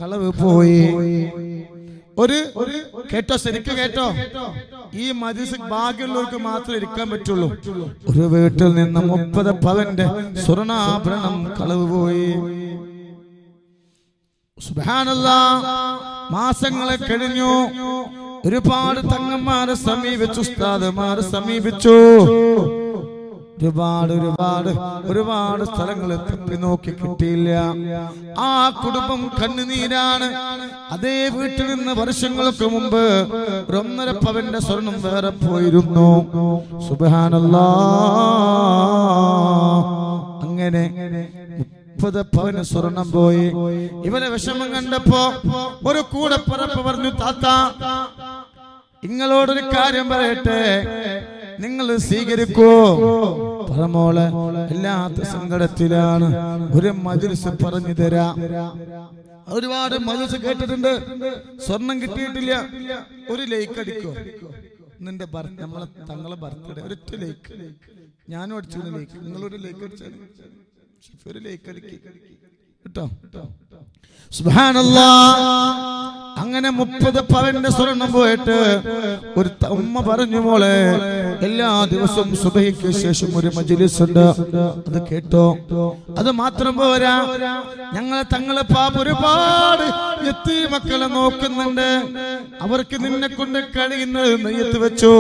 കളവ് പോയി. ഒരു കേട്ടോ, ശരിക്കും കേട്ടോ, ഈ മജ്‌ലിസ് ഭാഗ്യമുള്ളവർക്ക് മാത്രമേ ഇരിക്കാൻ പറ്റുള്ളൂ. ഒരു വീട്ടിൽ നിന്ന് 30 പവന്റെ സ്വർണ്ണാഭരണം കളവ് പോയി. സുബ്ഹാനല്ലാഹ്. മാസങ്ങളെ കഴിഞ്ഞു. ഒരുപാട് തങ്ങന്മാരെ സമീപിച്ചു, ഉസ്താദുമാരെ സമീപിച്ചു. ഒരുപാട് സ്ഥലങ്ങൾ തപ്പി നോക്കി കിട്ടിയില്ല. ആ കുടുംബം കണ്ണുനീരാണ്. അതേ വീട്ടിൽ നിന്ന് വർഷങ്ങൾക്ക് മുമ്പ് 1.5 പവന്റെ സ്വർണം വേറെ പോയിരുന്നു. സുബ്ഹാനല്ലാഹ്. അങ്ങനെ 30 പവന് സ്വർണം പോയി. ഇവരെ വിഷമം കണ്ടപ്പോ ഒരു കൂടപ്പിറപ്പ് പറഞ്ഞു, താത്ത, നിങ്ങളോടൊരു കാര്യം പറയട്ടെ, നിങ്ങൾ സ്വീകരിക്കൂ. പറമോളെ, എല്ലാത്ത സങ്കടത്തിലാണ്, ഒരു മജ്‌ലിസ് പറഞ്ഞു തരാം. ഒരുപാട് മജ്‌ലിസ് കേട്ടിട്ടുണ്ട്, സ്വർണം കിട്ടിയിട്ടില്ല. ഒരു ലൈക്ക് അടിക്കോ? നിന്റെ നമ്മളെ തങ്ങളെ ബർത്ത്ഡേ ഒരൊറ്റ ലൈക്ക്. ഞാനും അടിച്ചു ലൈക്ക്, നിങ്ങളൊരു ലൈക്ക് അടിച്ചാൽ ഒരു ലൈക്ക് അടിക്ക് കേട്ടോ. സുബ്ഹാനല്ലാഹ്. അങ്ങനെ 30 പവന്റെ സ്വർണം പോയിട്ട് ഒരു ഉമ്മ പറഞ്ഞു, മോളെ, എല്ലാ ദിവസവും സുബഹിക്ക് ശേഷം ഒരു മജ്‌ലിസ് ഉണ്ട്, അത് കേട്ടോ. അത് മാത്രം പോരാ, തങ്ങളെ പാപ ഒരുപാട് യതീം മക്കളെ നോക്കുന്നുണ്ട്. അവർക്ക് നിന്നെ കൊണ്ട് കഴിയുന്നത് നെയ്യത്ത് വെച്ചു.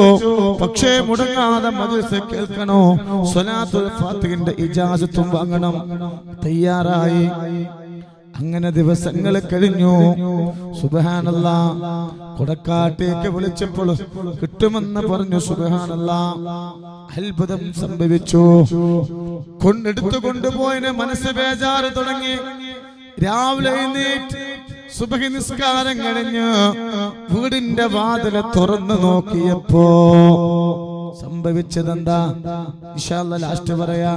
പക്ഷേ മുടങ്ങാതെ മജ്‌ലിസ് കേൾക്കണോ, സ്വലാത്തുൽ ഫാത്തിഹിന്റെ ഇജാസത്തും വാങ്ങണം. തയ്യാറായി. അങ്ങനെ ദിവസങ്ങൾ കഴിഞ്ഞു. സുബ്ഹാനല്ലാഹ്. കൊടക്കാട്ടേക്ക് വിളിച്ചപ്പോൾ കിട്ടുമെന്ന് പറഞ്ഞു. സുബ്ഹാനല്ലാഹ്. അത്ഭുതം സംഭവിച്ചു. കൊണ്ടെടുത്തുകൊണ്ടുപോയതിന് മനസ്സ് ബേജാറ് തുടങ്ങി. രാവിലെ എഴുന്നേറ്റ് സുബഹി നിസ്കാരം കഴിഞ്ഞ് വീടിന്റെ വാതില് തുറന്നു നോക്കിയപ്പോ സംഭവിച്ചതെന്താ? ഇൻഷാ അല്ലാഹ് ലാസ്റ്റ് പറയാ.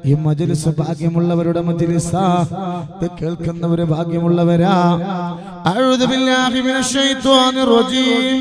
ഈ മജ്‌ലിസ് ഭാഗ്യമുള്ളവരുടെ മജ്‌ലിസാ, ഇത് കേൾക്കുന്നവര് ഭാഗ്യമുള്ളവരാ. അഊദു ബില്ലാഹി മിനശ് ശൈത്വാനിർ റജീം.